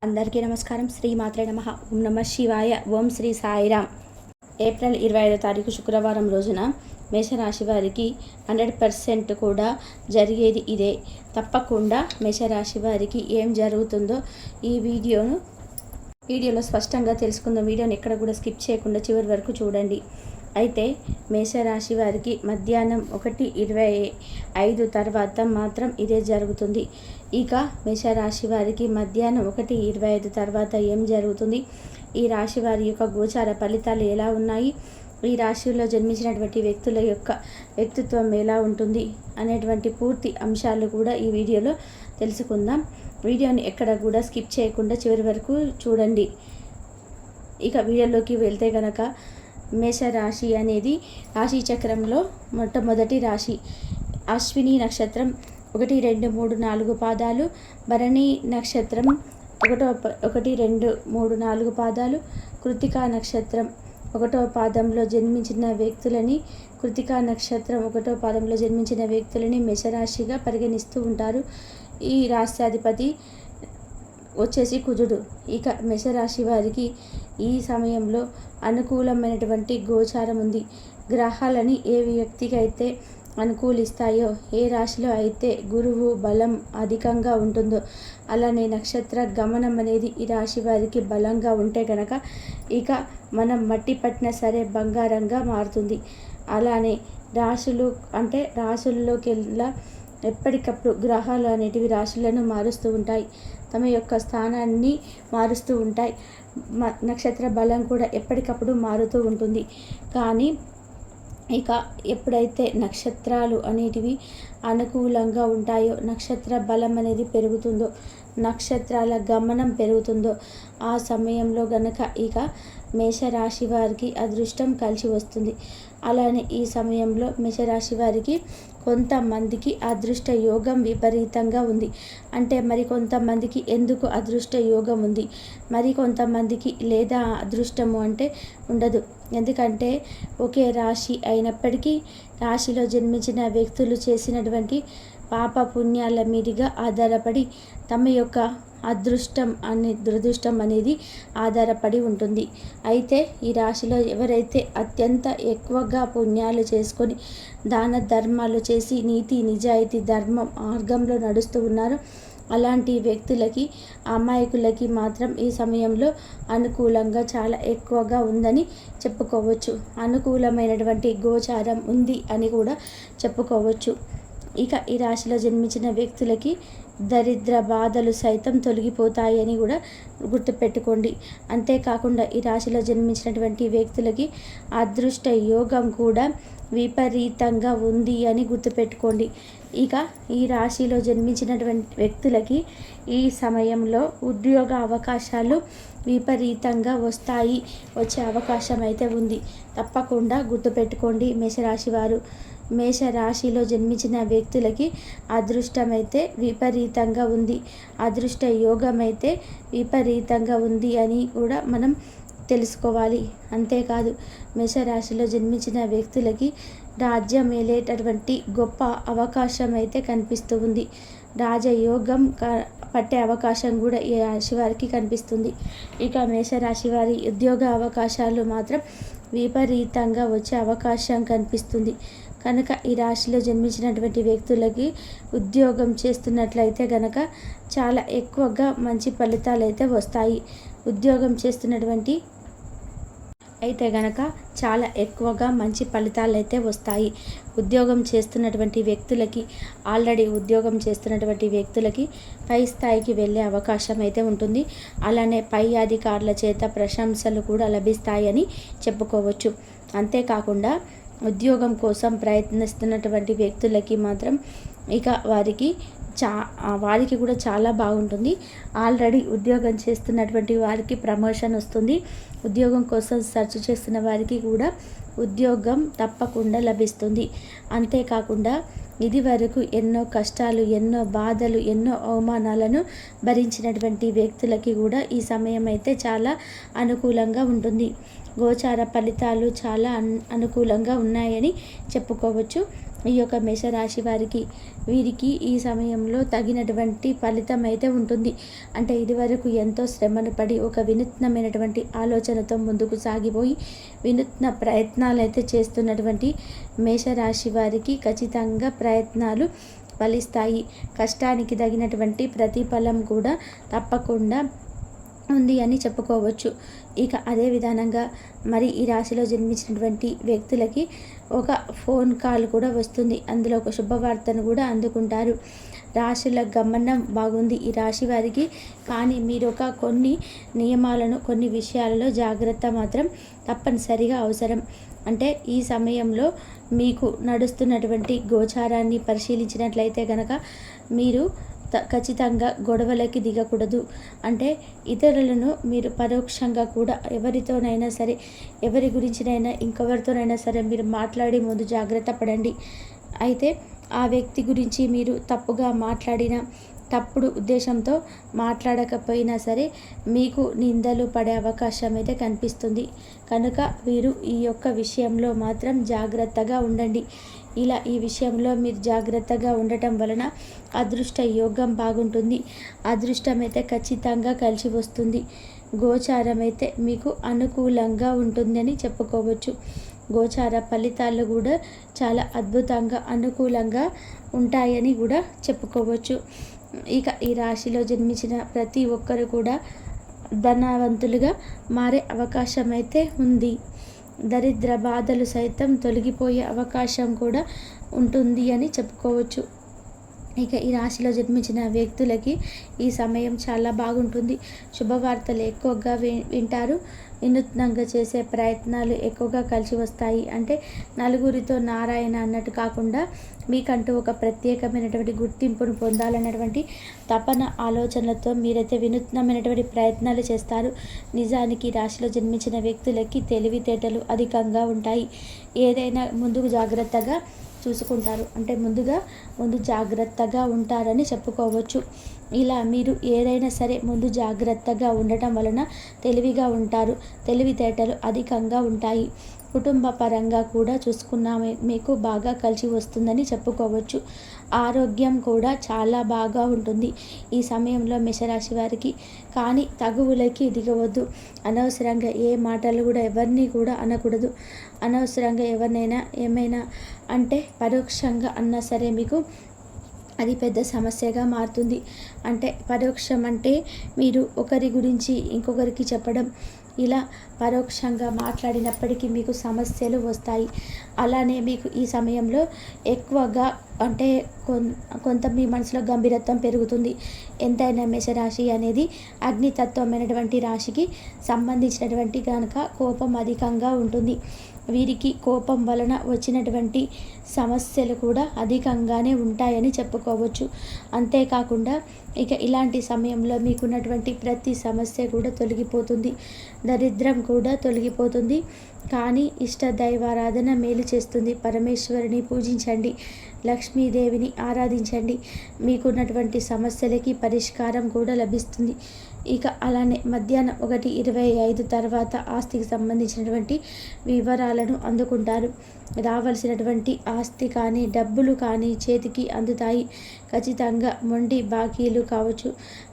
అందరికీ నమస్కారం. శ్రీ మాత్రే నమః. ఓం నమ శివాయ. ఓం శ్రీ సాయిరామ్. ఏప్రిల్ 25వ తారీఖు శుక్రవారం రోజున మేషరాశి వారికి 100% కూడా జరిగేది ఇదే. తప్పకుండా మేషరాశి వారికి ఏం జరుగుతుందో ఈ వీడియోలో స్పష్టంగా తెలుసుకుందాం. వీడియోని ఎక్కడ కూడా స్కిప్ చేయకుండా చివరి వరకు చూడండి. అయితే మేషరాశి వారికి మధ్యాహ్నం 1:25 తర్వాత మాత్రం ఇదే జరుగుతుంది. ఇక మేషరాశి వారికి మధ్యాహ్నం 1:25 తర్వాత ఏం జరుగుతుంది, ఈ రాశి వారి యొక్క గోచార ఫలితాలు ఎలా ఉన్నాయి, ఈ రాశిలో జన్మించినటువంటి వ్యక్తుల యొక్క వ్యక్తిత్వం ఎలా ఉంటుంది అనేటువంటి పూర్తి అంశాలు కూడా ఈ వీడియోలో తెలుసుకుందాం. వీడియోని ఎక్కడ కూడా స్కిప్ చేయకుండా చివరి వరకు చూడండి. ఇక వీడియోలోకి వెళ్తే కనుక మేషరాశి అనేది రాశి చక్రంలో మొట్టమొదటి రాశి. అశ్విని నక్షత్రం 1, 2, 3, 4 పాదాలు, భరణి నక్షత్రం 1, 2, 3, 4 పాదాలు, కృత్తికా నక్షత్రం 1వ పాదంలో జన్మించిన వ్యక్తులని కృత్తికా నక్షత్రం 1వ పాదంలో జన్మించిన వ్యక్తులని మేషరాశిగా పరిగణిస్తూ ఉంటారు. ఈ రాశ్యాధిపతి వచ్చేసి కుజుడు. ఇక మేషరాశి వారికి ఈ సమయంలో అనుకూలమైనటువంటి గోచారం ఉంది. గ్రహాలని ఏ వ్యక్తికి అయితే అనుకూలిస్తాయో, ఏ రాశిలో అయితే గురువు బలం అధికంగా ఉంటుందో, అలానే నక్షత్ర గమనం అనేది ఈ రాశి వారికి బలంగా ఉంటే కనుక ఇక మనం మట్టి పట్టినా సరే బంగారంగా మారుతుంది. అలానే రాశుల్లోకి ఎప్పటికప్పుడు గ్రహాలు అనేటివి రాశులను మారుస్తూ ఉంటాయి, తమ యొక్క స్థానాన్ని మారుస్తూ ఉంటాయి. నక్షత్ర బలం కూడా ఎప్పటికప్పుడు మారుతూ ఉంటుంది. కానీ ఇక ఎప్పుడైతే నక్షత్రాలు అనేటివి అనుకూలంగా ఉంటాయో, నక్షత్ర బలం అనేది పెరుగుతుందో, నక్షత్రాల గమనం పెరుగుతుందో, ఆ సమయంలో గనక ఇక మేషరాశి వారికి అదృష్టం కలిసి వస్తుంది. అలానే ఈ సమయంలో మేషరాశి వారికి కొంతమందికి అదృష్ట యోగం విపరీతంగా ఉంది. అంటే కొంతమందికి ఎందుకు అదృష్ట యోగం ఉంది, కొంతమందికి లేదా అదృష్టము అంటే ఉండదు. ఎందుకంటే ఒకే రాశి అయినప్పటికీ రాశిలో జన్మించిన వ్యక్తులు చేసినటువంటి పాప పుణ్యాల మీదుగా ఆధారపడి తమ యొక్క అదృష్టం దురదృష్టం అనేది ఆధారపడి ఉంటుంది. అయితే ఈ రాశిలో ఎవరైతే అత్యంత ఎక్కువగా పుణ్యాలు చేసుకొని దాన ధర్మాలు చేసి నీతి నిజాయితీ ధర్మ మార్గంలో నడుస్తూ ఉన్నారో అలాంటి వ్యక్తులకి, అమాయకులకి మాత్రం ఈ సమయంలో అనుకూలంగా చాలా ఎక్కువగా ఉందని చెప్పుకోవచ్చు. అనుకూలమైనటువంటి గోచారం ఉంది అని కూడా చెప్పుకోవచ్చు. ఇక ఈ రాశిలో జన్మించిన వ్యక్తులకి దరిద్ర బాధలు సైతం తొలగిపోతాయని కూడా గుర్తుపెట్టుకోండి. అంతేకాకుండా ఈ రాశిలో జన్మించినటువంటి వ్యక్తులకి అదృష్ట యోగం కూడా విపరీతంగా ఉంది అని గుర్తుపెట్టుకోండి. ఇక ఈ రాశిలో జన్మించినటువంటి వ్యక్తులకి ఈ సమయంలో ఉద్యోగ అవకాశాలు విపరీతంగా వచ్చే అవకాశం అయితే ఉంది. తప్పకుండా గుర్తుపెట్టుకోండి. మేషరాశిలో జన్మించిన వ్యక్తులకి అదృష్టమైతే విపరీతంగా ఉంది, అదృష్ట యోగం అయితే విపరీతంగా ఉంది అని కూడా మనం తెలుసుకోవాలి. అంతేకాదు మేషరాశిలో జన్మించిన వ్యక్తులకి రాజ్యం ఏలేటటువంటి గొప్ప అవకాశం అయితే కనిపిస్తూ ఉంది. రాజయోగం పట్టే అవకాశం కూడా ఈ రాశి వారికి కనిపిస్తుంది. ఇక మేషరాశి వారి ఉద్యోగ అవకాశాలు మాత్రం విపరీతంగా వచ్చే అవకాశం కనిపిస్తుంది. కనుక ఈ రాశిలో జన్మించినటువంటి వ్యక్తులకి ఉద్యోగం చేస్తున్నట్లయితే కనుక చాలా ఎక్కువగా మంచి ఫలితాలు అయితే వస్తాయి. ఉద్యోగం చేస్తున్నటువంటి అయితే గనక చాలా ఎక్కువగా మంచి ఫలితాలు అయితే వస్తాయి. ఉద్యోగం చేస్తున్నటువంటి వ్యక్తులకి, ఆల్రెడీ ఉద్యోగం చేస్తున్నటువంటి వ్యక్తులకి పై స్థాయికి వెళ్ళే అవకాశం అయితే ఉంటుంది. అలానే పై అధికారుల చేత ప్రశంసలు కూడా లభిస్తాయని చెప్పుకోవచ్చు. అంతేకాకుండా ఉద్యోగం కోసం ప్రయత్నిస్తున్నటువంటి వ్యక్తులకి మాత్రం ఇక వారికి కూడా చాలా బాగుంటుంది. ఆల్రెడీ ఉద్యోగం చేస్తున్నటువంటి వారికి ప్రమోషన్ వస్తుంది. ఉద్యోగం కోసం సెర్చ్ చేస్తున్న వారికి కూడా ఉద్యోగం తప్పకుండా లభిస్తుంది. అంతేకాకుండా ఇది వరకు ఎన్నో కష్టాలు, ఎన్నో బాధలు, ఎన్నో అవమానాలను భరించినటువంటి వ్యక్తులకి కూడా ఈ సమయం అయితే చాలా అనుకూలంగా ఉంటుంది. గోచార ఫలితాలు చాలా అనుకూలంగా ఉన్నాయని చెప్పుకోవచ్చు. ఈ యొక్క మేషరాశి వీరికి ఈ సమయంలో తగినటువంటి ఫలితం అయితే ఉంటుంది. అంటే ఇదివరకు ఎంతో శ్రమను పడి ఒక వినూత్నమైనటువంటి ఆలోచనతో ముందుకు సాగిపోయి వినూత్న ప్రయత్నాలు అయితే చేస్తున్నటువంటి మేషరాశి వారికి ఖచ్చితంగా ప్రయత్నాలు ఫలిస్తాయి. కష్టానికి తగినటువంటి ప్రతిఫలం కూడా తప్పకుండా ఉంది అని చెప్పుకోవచ్చు. ఇక అదే విధానంగా మరి ఈ రాశిలో జన్మించినటువంటి వ్యక్తులకి ఒక ఫోన్ కాల్ కూడా వస్తుంది. అందులో ఒక శుభవార్తను కూడా అందుకుంటారు. రాశుల గమనం బాగుంది ఈ రాశి వారికి. కానీ మీరు కొన్ని నియమాలను కొన్ని విషయాలలో జాగ్రత్త మాత్రం తప్పనిసరిగా అవసరం. అంటే ఈ సమయంలో మీకు నడుస్తున్నటువంటి గోచారాన్ని పరిశీలించినట్లయితే కనుక మీరు ఖచ్చితంగా గొడవలకి దిగకూడదు. అంటే ఇతరులను మీరు పరోక్షంగా కూడా ఎవరితోనైనా సరే, ఎవరి గురించినైనా ఇంకెవరితోనైనా సరే మీరు మాట్లాడే ముందు జాగ్రత్త పడండి. అయితే ఆ వ్యక్తి గురించి మీరు తప్పుగా మాట్లాడినా, తప్పుడు ఉద్దేశంతో మాట్లాడకపోయినా సరే మీకు నిందలు పడే అవకాశం అయితే కనిపిస్తుంది. కనుక వీరు ఈ యొక్క విషయంలో మాత్రం జాగ్రత్తగా ఉండండి. ఇలా ఈ విషయంలో మీరు జాగ్రత్తగా ఉండటం వలన అదృష్ట యోగం బాగుంటుంది. అదృష్టం అయితే ఖచ్చితంగా కలిసి వస్తుంది. గోచారం అయితే మీకు అనుకూలంగా ఉంటుందని చెప్పుకోవచ్చు. గోచార ఫలితాలు కూడా చాలా అద్భుతంగా అనుకూలంగా ఉంటాయని కూడా చెప్పుకోవచ్చు. ఇక ఈ రాశిలో జన్మించిన ప్రతి ఒక్కరు కూడా ధనవంతులుగా మారే అవకాశం అయితే ఉంది. దరిద్ర బాధలు సైతం తొలగిపోయే అవకాశం కూడా ఉంటుంది అని చెప్పుకోవచ్చు. ఇక ఈ రాశిలో జన్మించిన వ్యక్తులకి ఈ సమయం చాలా బాగుంటుంది. శుభవార్తలు ఎక్కువగా వింటారు. వినూత్నంగా చేసే ప్రయత్నాలు ఎక్కువగా కలిసి వస్తాయి. అంటే నలుగురితో నారాయణ అన్నట్టు కాకుండా మీకంటూ ఒక ప్రత్యేకమైనటువంటి గుర్తింపును పొందాలన్నటువంటి తపన ఆలోచనలతో మీరైతే వినూత్నమైనటువంటి ప్రయత్నాలు చేస్తారు. నిజానికి రాశిలో జన్మించిన వ్యక్తులకి తెలివితేటలు అధికంగా ఉంటాయి. ఏదైనా ముందుకు జాగ్రత్తగా చూసుకుంటారు. అంటే ముందు జాగ్రత్తగా ఉంటారని చెప్పుకోవచ్చు. ఇలా మీరు ఏదైనా సరే ముందు జాగ్రత్తగా ఉండటం వలన తెలివిగా ఉంటారు. తెలివితేటలు అధికంగా ఉంటాయి. కుటుంబ పరంగా కూడా చూసుకున్నామే మీకు బాగా కలిసి వస్తుందని చెప్పుకోవచ్చు. ఆరోగ్యం కూడా చాలా బాగా ఉంటుంది ఈ సమయంలో మేషరాశి వారికి. కానీ తగువులకి దిగవద్దు. అనవసరంగా ఏ మాటలు కూడా ఎవరిని కూడా అనకూడదు. అనవసరంగా ఎవరినైనా ఏమైనా అంటే పరోక్షంగా అన్నా సరే మీకు అది పెద్ద సమస్యగా మారుతుంది. అంటే పరోక్షం అంటే మీరు ఒకరి గురించి ఇంకొకరికి చెప్పడం, ఇలా పరోక్షంగా మాట్లాడినప్పటికీ మీకు సమస్యలు వస్తాయి. అలానే మీకు ఈ సమయంలో ఎక్కువగా అంటే కొంత మీ మనసులో గంభీరత్వం పెరుగుతుంది. ఎంతైనా మేషరాశి అనేది అగ్నితత్వమైనటువంటి రాశికి సంబంధించినటువంటి కనుక కోపం అధికంగా ఉంటుంది. వీరికి కోపం వలన వచ్చినటువంటి సమస్యలు కూడా అధికంగానే ఉంటాయని చెప్పుకోవచ్చు. అంతేకాకుండా ఇక ఇలాంటి సమయంలో మీకున్నటువంటి ప్రతి సమస్య కూడా తొలగిపోతుంది. దరిద్రం కూడా తొలగిపోతుంది. కానీ ఇష్ట దైవారాధన మేలు చేస్తుంది. పరమేశ్వరిని పూజించండి. లక్ష్మీదేవిని ఆరాధించండి. మీకున్నటువంటి సమస్యలకి పరిష్కారం కూడా లభిస్తుంది. ఇక అలానే మధ్యాహ్నం 1:25 తర్వాత ఆస్తికి సంబంధించినటువంటి వివరాలను అందుకుంటారు. రావాల్సినటువంటి ఆస్తి కానీ డబ్బులు కానీ చేతికి అందుతాయి. ఖచ్చితంగా మొండి బాకీలు కావచ్చు,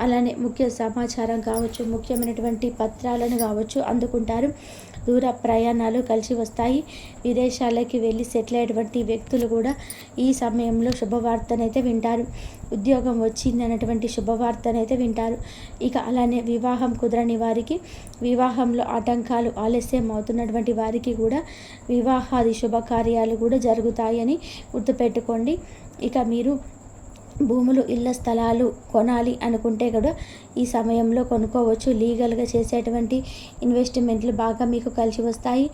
అలానే ముఖ్య సమాచారం కావచ్చు, ముఖ్యమైనటువంటి పత్రాలను కావచ్చు అందుకుంటారు. దూర ప్రయాణాలు కలిసి వస్తాయి. విదేశాలకి వెళ్ళి సెటిల్ అయ్యేటువంటి వ్యక్తులు కూడా ఈ సమయంలో శుభవార్తనైతే వింటారు. ఉద్యోగం వచ్చింది అన్నటువంటి శుభవార్తనైతే వింటారు. ఇక అలానే వివాహం కుదరని వారికి, వివాహంలో ఆటంకాలు ఆలస్యం అవుతున్నటువంటి వారికి కూడా వివాహాది శుభకార్యాలు కూడా జరుగుతాయని గుర్తుపెట్టుకోండి. ఇక మీరు భూములు, ఇళ్ళ స్థలాలు కొనాలి అనుకుంటే కూడా ఈ సమయంలో కొనుక్కోవచ్చు. లీగల్గా చేసేటువంటి ఇన్వెస్ట్మెంట్లు బాగా మీకు కలిసి వస్తాయి.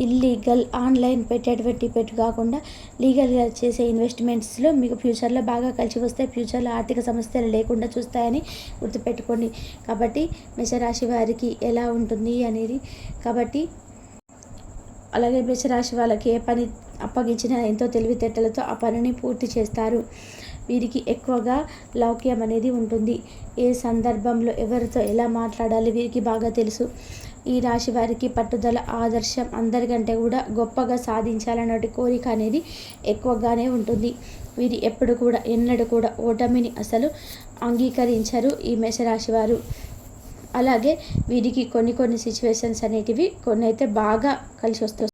ఇల్లీగల్ ఆన్లైన్ పెట్టేటువంటి కాకుండా లీగల్గా చేసే ఇన్వెస్ట్మెంట్స్లో మీకు ఫ్యూచర్లో బాగా కలిసి వస్తాయి. ఫ్యూచర్లో ఆర్థిక సమస్యలు లేకుండా చూస్తాయని గుర్తుపెట్టుకోండి. కాబట్టి మేషరాశి వారికి ఎలా ఉంటుంది అనేది కాబట్టి అలాగే మేషరాశి వాళ్ళకి ఏ పని అప్పగించినా ఎంతో తెలివితేటలతో ఆ పనిని పూర్తి చేస్తారు. వీరికి ఎక్కువగా లౌక్యం అనేది ఉంటుంది. ఏ సందర్భంలో ఎవరితో ఎలా మాట్లాడాలి వీరికి బాగా తెలుసు. ఈ రాశి వారికి పట్టుదల, ఆదర్శం, అందరికంటే కూడా గొప్పగా సాధించాలన్నటి కోరిక అనేది ఎక్కువగానే ఉంటుంది. వీరు ఎప్పుడు కూడా ఎన్నడూ కూడా ఓటమిని అసలు అంగీకరించరు ఈ మేషరాశి వారు. అలాగే వీరికి కొన్ని సిచ్యువేషన్స్ అనేటివి కొన్ని అయితే బాగా కలిసి వస్తాయి.